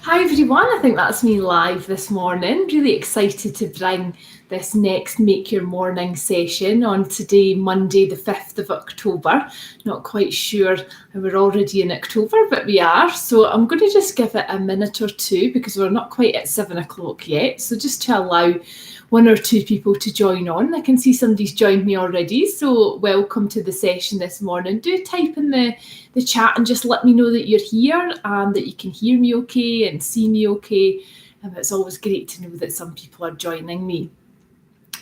Hi everyone, I think that's me live this morning. Really excited to bring this next Make Your Morning session on today, Monday the 5th of October. Not quite sure we're already in October, but we are. So I'm going to just give it a minute or two because we're not quite at 7 o'clock yet. So just to allow one or two people to join on. I can see somebody's joined me already, so welcome to the session this morning. Do type in the chat and just let me know that you're here and that you can hear me okay and see me okay. It's always great to know that some people are joining me.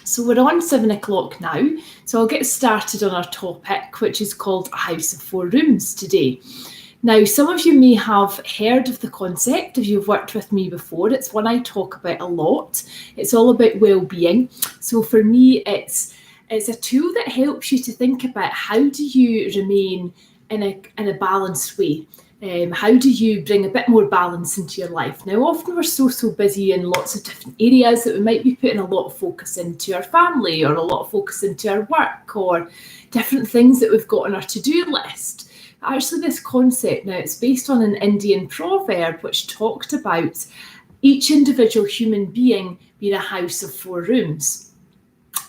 So we're on 7 o'clock now, so I'll get started on our topic, which is called A House of Four Rooms today. Now, some of you may have heard of the concept if you've worked with me before. It's one I talk about a lot. It's all about well-being. So for me, it's a tool that helps you to think about how do you remain in a balanced way. How do you bring a bit more balance into your life? Now, often we're so busy in lots of different areas that we might be putting a lot of focus into our family or a lot of focus into our work or different things that we've got on our to-do list. Actually, this concept now, it's based on an Indian proverb which talked about each individual human being being a house of four rooms.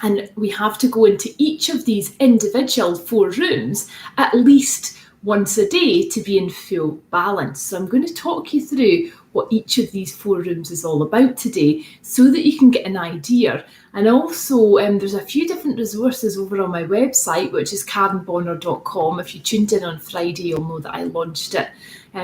And we have to go into each of these individual four rooms at least once a day to be in full balance. So I'm going to talk you through what each of these four rooms is all about today so that you can get an idea. And also there's a few different resources over on my website, which is karenbonner.com. If you tuned in on Friday, you'll know that I launched it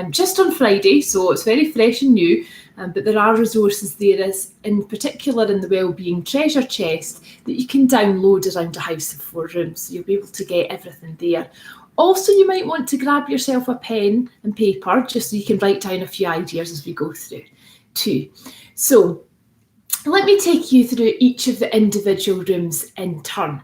just on Friday, so it's very fresh and new. But there are resources there, in particular in the Wellbeing Treasure Chest, that you can download around A House of Four Rooms. So you'll be able to get everything there. Also, you might want to grab yourself a pen and paper just so you can write down a few ideas as we go through too. So let me take you through each of the individual rooms in turn.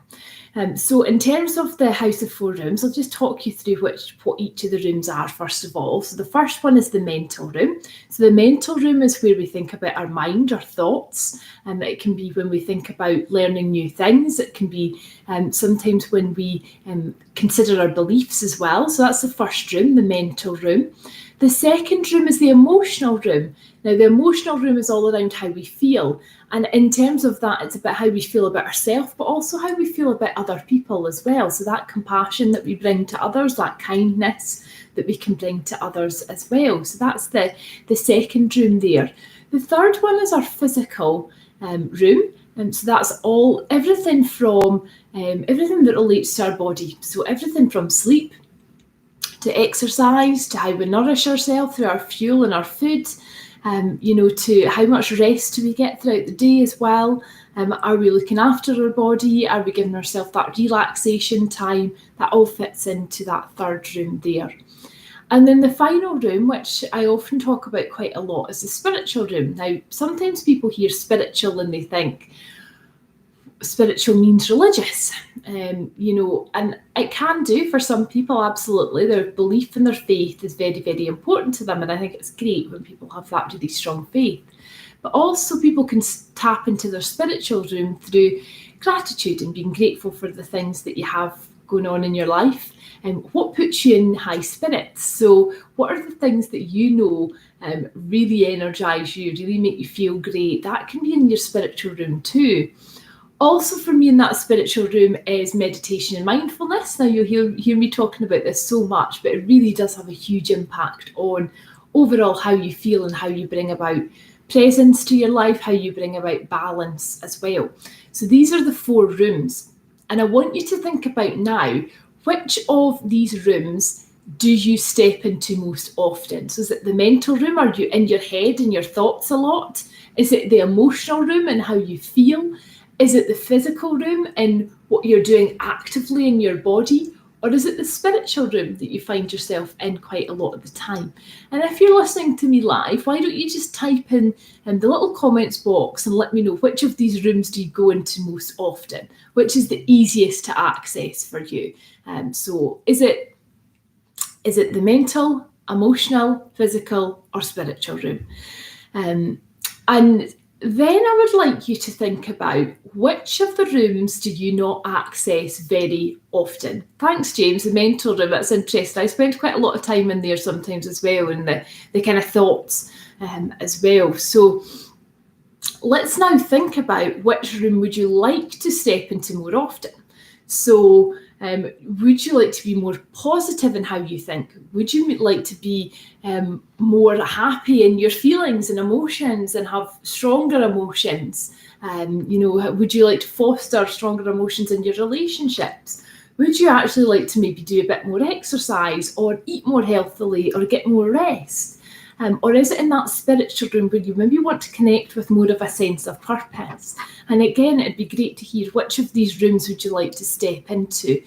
So in terms of the House of Four Rooms, I'll just talk you through what each of the rooms are first of all. So the first one is the mental room. So the mental room is where we think about our mind, our thoughts, and it can be when we think about learning new things. It can be sometimes when we consider our beliefs as well. So that's the first room, the mental room. The second room is the emotional room. Now, the emotional room is all around how we feel. And in terms of that, it's about how we feel about ourselves, but also how we feel about other people as well. So that compassion that we bring to others, that kindness that we can bring to others as well. So that's the second room there. The third one is our physical room. So that's everything from everything that relates to our body. So everything from sleep to exercise, to how we nourish ourselves through our fuel and our food, to how much rest do we get throughout the day as well. Are we looking after our body? Are we giving ourselves that relaxation time? That all fits into that third room there. And then the final room, which I often talk about quite a lot, is the spiritual room. Now, sometimes people hear spiritual and they think spiritual means religious, and it can do for some people, absolutely. Their belief and their faith is very, very important to them, and I think it's great when people have that really strong faith. But also people can tap into their spiritual room through gratitude and being grateful for the things that you have going on in your life and what puts you in high spirits. So what are the things that really energize you, really make you feel great? That can be in your spiritual room too. Also for me in that spiritual room is meditation and mindfulness. Now you'll hear me talking about this so much, but it really does have a huge impact on overall how you feel and how you bring about presence to your life, how you bring about balance as well. So these are the four rooms. And I want you to think about now, which of these rooms do you step into most often? So is it the mental room? Are you in your head and your thoughts a lot? Is it the emotional room and how you feel? Is it the physical room and what you're doing actively in your body? Or is it the spiritual room that you find yourself in quite a lot of the time? And if you're listening to me live, why don't you just type in the little comments box and let me know which of these rooms do you go into most often? Which is the easiest to access for you? So is it the mental, emotional, physical, or spiritual room? And Then I would like you to think about which of the rooms do you not access very often. Thanks, James. The mental room, that's interesting. I spend quite a lot of time in there sometimes as well, and the kind of thoughts as well. So let's now think about which room would you like to step into more often. So would you like to be more positive in how you think? Would you like to be more happy in your feelings and emotions and have stronger emotions? Would you like to foster stronger emotions in your relationships? Would you actually like to maybe do a bit more exercise or eat more healthily or get more rest? Or is it in that spiritual room where you maybe want to connect with more of a sense of purpose? And again, it'd be great to hear which of these rooms would you like to step into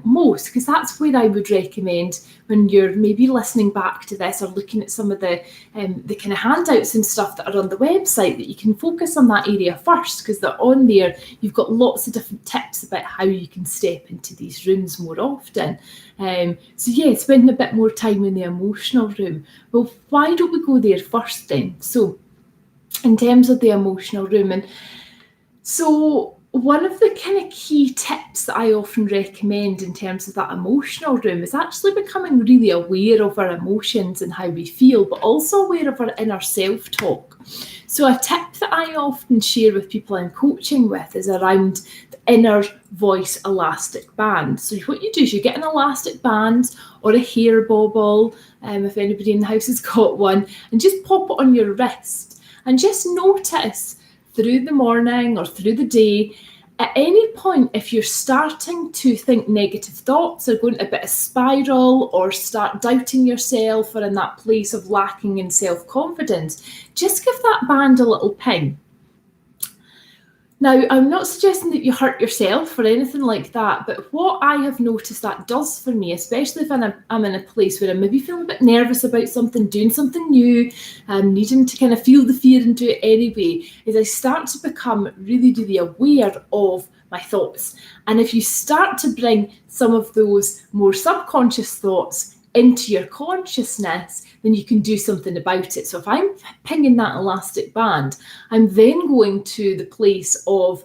most, because that's where I would recommend when you're maybe listening back to this or looking at some of the kind of handouts and stuff that are on the website, that you can focus on that area first, because they're on there. You've got lots of different tips about how you can step into these rooms more often. Spending a bit more time in the emotional room. Well, why don't we go there first then? So in terms of the emotional room, and so one of the kind of key tips that I often recommend in terms of that emotional room is actually becoming really aware of our emotions and how we feel, but also aware of our inner self-talk. So a tip that I often share with people I'm coaching with is around the inner voice elastic band. So what you do is you get an elastic band or a hair bobble, if anybody in the house has got one, and just pop it on your wrist and just notice through the morning or through the day, at any point, if you're starting to think negative thoughts or going a bit of spiral or start doubting yourself or in that place of lacking in self-confidence, just give that band a little ping. Now, I'm not suggesting that you hurt yourself or anything like that, but what I have noticed that does for me, especially if I'm in a place where I'm maybe feeling a bit nervous about something, doing something new, needing to kind of feel the fear and do it anyway, is I start to become really, really aware of my thoughts. And if you start to bring some of those more subconscious thoughts into your consciousness, then you can do something about it. So if I'm pinging that elastic band, I'm then going to the place of,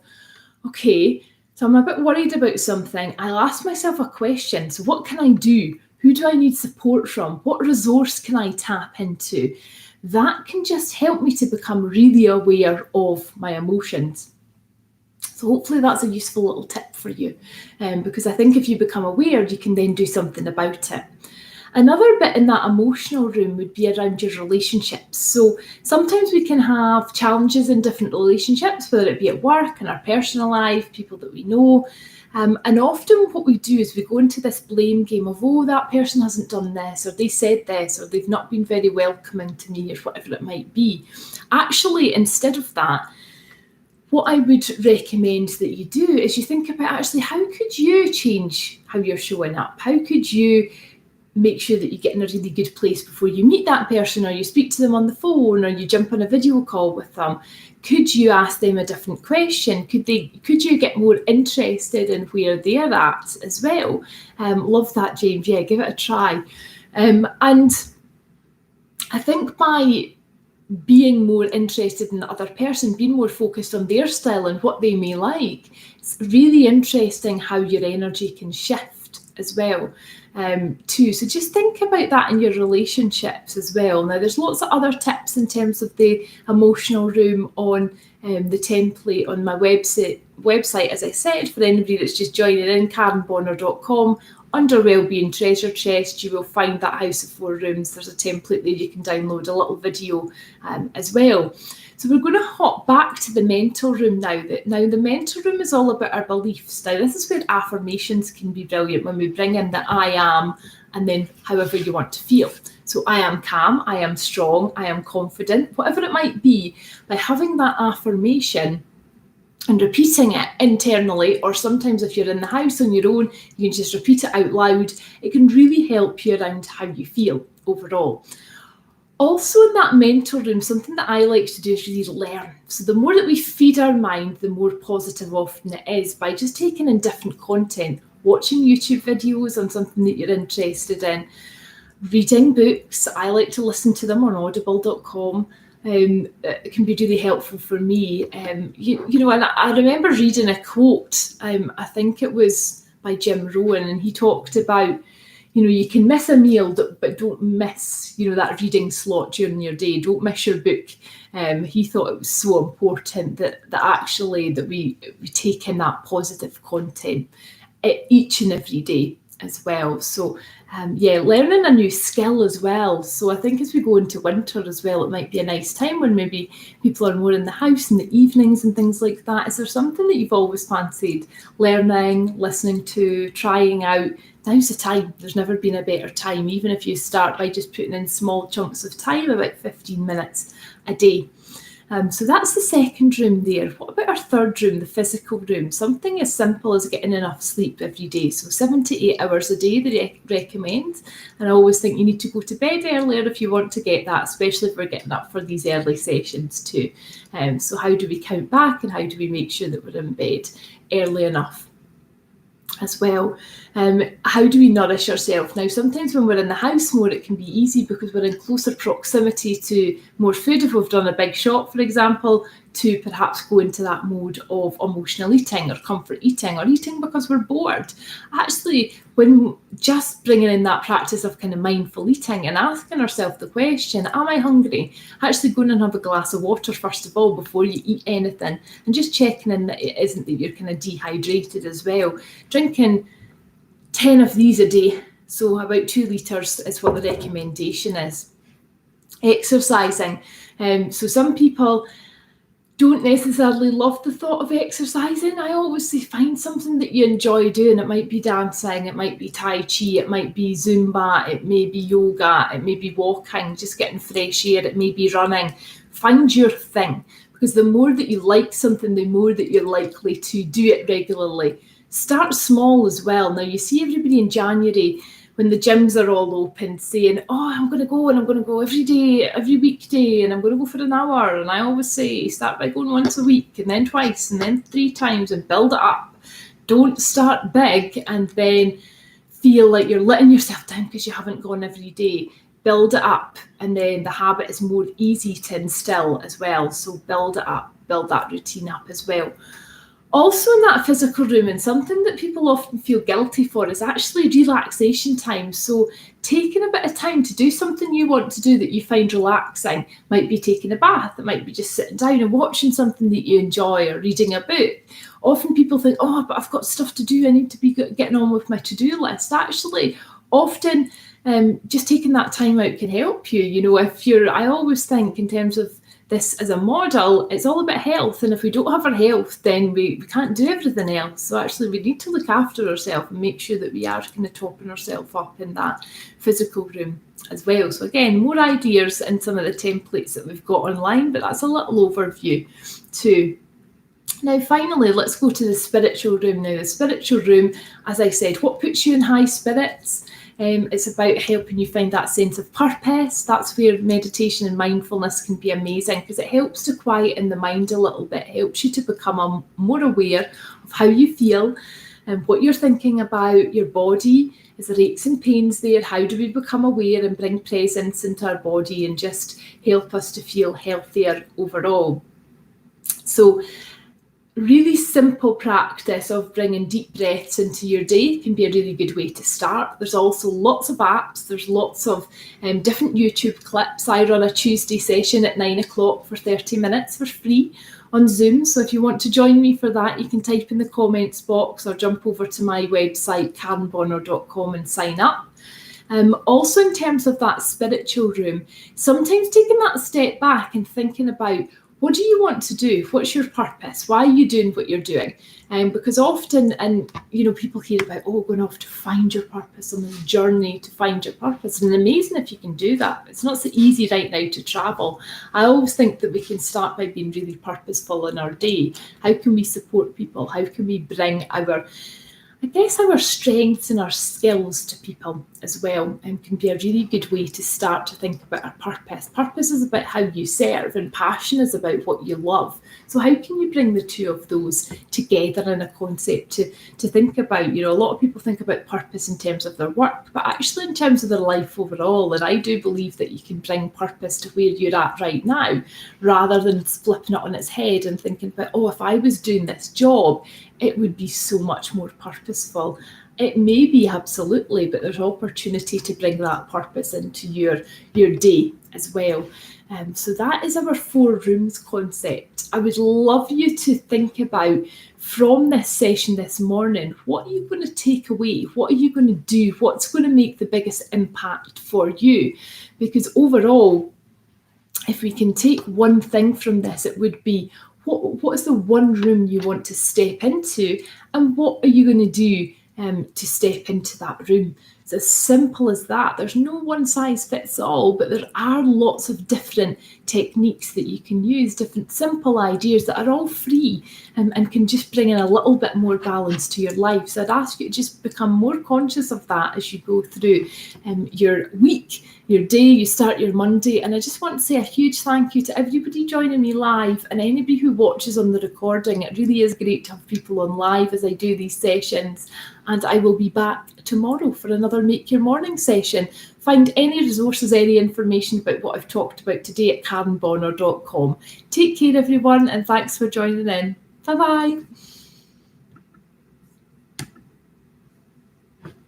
okay, so I'm a bit worried about something. I'll ask myself a question. So what can I do? Who do I need support from? What resource can I tap into? That can just help me to become really aware of my emotions. So hopefully that's a useful little tip for you, because I think if you become aware, you can then do something about it. Another bit in that emotional room would be around your relationships. So sometimes we can have challenges in different relationships, whether it be at work, in our personal life, people that we know. And often what we do is we go into this blame game of, oh, that person hasn't done this, or they said this, or they've not been very welcoming to me, or whatever it might be. Actually, instead of that, what I would recommend that you do is you think about actually, how could you change how you're showing up? How could you make sure that you get in a really good place before you meet that person, or you speak to them on the phone, or you jump on a video call with them? Could you ask them a different question? Could you get more interested in where they're at as well? Love that, James. Yeah, give it a try. And I think by being more interested in the other person, being more focused on their style and what they may like, it's really interesting how your energy can shift as well. Too. So just think about that in your relationships as well. Now, there's lots of other tips in terms of the emotional room on the template on my website, as I said, for anybody that's just joining in, KarenBonner.com. Under Wellbeing Treasure Chest, you will find that House of Four Rooms. There's a template there you can download, a little video as well. So we're going to hop back to the mental room now. Now, the mental room is all about our beliefs. Now, this is where affirmations can be brilliant, when we bring in the I am and then however you want to feel. So I am calm, I am strong, I am confident, whatever it might be. By having that affirmation and repeating it internally, or sometimes if you're in the house on your own, you can just repeat it out loud. It can really help you around how you feel overall. Also in that mental room, something that I like to do is really learn. So the more that we feed our mind, the more positive often it is, by just taking in different content, watching YouTube videos on something that you're interested in, reading books. I like to listen to them on audible.com. It can be really helpful for me. And I remember reading a quote, I think it was by Jim Rohn, and he talked about, you can miss a meal, but don't miss, that reading slot during your day. Don't miss your book. He thought it was so important that we take in that positive content each and every day as well. So learning a new skill as well. So I think as we go into winter as well, it might be a nice time when maybe people are more in the house in the evenings and things like that. Is there something that you've always fancied learning, listening to, trying out? Now's the time. There's never been a better time, even if you start by just putting in small chunks of time, about 15 minutes a day. So that's the second room there. What about our third room, the physical room? Something as simple as getting enough sleep every day. So 7 to 8 hours a day they recommend. And I always think you need to go to bed earlier if you want to get that, especially if we're getting up for these early sessions too. So how do we count back, and how do we make sure that we're in bed early enough as well? How do we nourish ourselves? Now, sometimes when we're in the house more, it can be easy because we're in closer proximity to more food. If we've done a big shop, for example, to perhaps go into that mode of emotional eating or comfort eating, or eating because we're bored. Actually, when just bringing in that practice of kind of mindful eating and asking ourselves the question, am I hungry? Actually going and have a glass of water first of all before you eat anything, and just checking in that it isn't that you're kind of dehydrated as well. Drinking 10 of these a day, so about 2 litres is what the recommendation is. Exercising. So some people don't necessarily love the thought of exercising. I always say find something that you enjoy doing. It might be dancing, it might be Tai Chi, it might be Zumba, it may be yoga, it may be walking, just getting fresh air, it may be running. Find your thing, because the more that you like something, the more that you're likely to do it regularly. Start small as well. Now, you see everybody in January when the gyms are all open saying, I'm going to go, and I'm going to go every day, every weekday, and I'm going to go for an hour. And I always say, start by going once a week, and then twice, and then 3 times, and build it up. Don't start big and then feel like you're letting yourself down because you haven't gone every day. Build it up, and then the habit is more easy to instill as well. So build it up, build that routine up as well. Also in that physical room, and something that people often feel guilty for, is actually relaxation time. So taking a bit of time to do something you want to do that you find relaxing. Might be taking a bath, it might be just sitting down and watching something that you enjoy, or reading a book. Often people think, but I've got stuff to do, I need to be getting on with my to-do list. Actually, often just taking that time out can help you. I always think in terms of this as a model, it's all about health, and if we don't have our health, then we can't do everything else. So actually we need to look after ourselves and make sure that we are kind of topping ourselves up in that physical room as well. So again, more ideas in some of the templates that we've got online, but that's a little overview too. Now finally, let's go to the spiritual room. Now the spiritual room, as I said, what puts you in high spirits? It's about helping you find that sense of purpose. That's where meditation and mindfulness can be amazing, because it helps to quieten the mind a little bit. It helps you to become more aware of how you feel and what you're thinking about your body. Is there aches and pains there? How do we become aware and bring presence into our body and just help us to feel healthier overall? So really simple practice of bringing deep breaths into your day can be a really good way to start. There's also lots of apps. There's lots of different YouTube clips. I run a Tuesday session at 9 o'clock for 30 minutes for free on Zoom. So if you want to join me for that, you can type in the comments box or jump over to my website, karenbonner.com, and sign up. Also in terms of that spiritual room, sometimes taking that step back and thinking about, what do you want to do? What's your purpose? Why are you doing what you're doing? Because often, people hear about, going off to find your purpose, on the journey to find your purpose. And amazing if you can do that. It's not so easy right now to travel. I always think that we can start by being really purposeful in our day. How can we support people? How can we bring our I guess our strengths and our skills to people as well can be a really good way to start to think about our purpose. Purpose is about how you serve, and passion is about what you love. So how can you bring the two of those together in a concept to think about? You know, a lot of people think about purpose in terms of their work, but actually in terms of their life overall. And I do believe that you can bring purpose to where you're at right now, rather than flipping it on its head and thinking about, oh, if I was doing this job, it would be so much more purposeful. It may be, absolutely, but there's opportunity to bring that purpose into your day as well. So that is our 4 rooms concept. I would love you to think about, from this session this morning, what are you going to take away? What are you going to do? What's going to make the biggest impact for you? Because overall, if we can take one thing from this, it would be, what is the one room you want to step into, and what are you going to do to step into that room? It's as simple as that. There's no one size fits all, but there are lots of different techniques that you can use, different simple ideas that are all free and can just bring in a little bit more balance to your life. So I'd ask you to just become more conscious of that as you go through your week, your day. You start your Monday, and I just want to say a huge thank you to everybody joining me live and anybody who watches on the recording. It really is great to have people on live as I do these sessions, and I will be back tomorrow for another Make Your Morning session. Find any resources, any information about what I've talked about today at KarenBonner.com. Take care, everyone, and thanks for joining in. Bye-bye.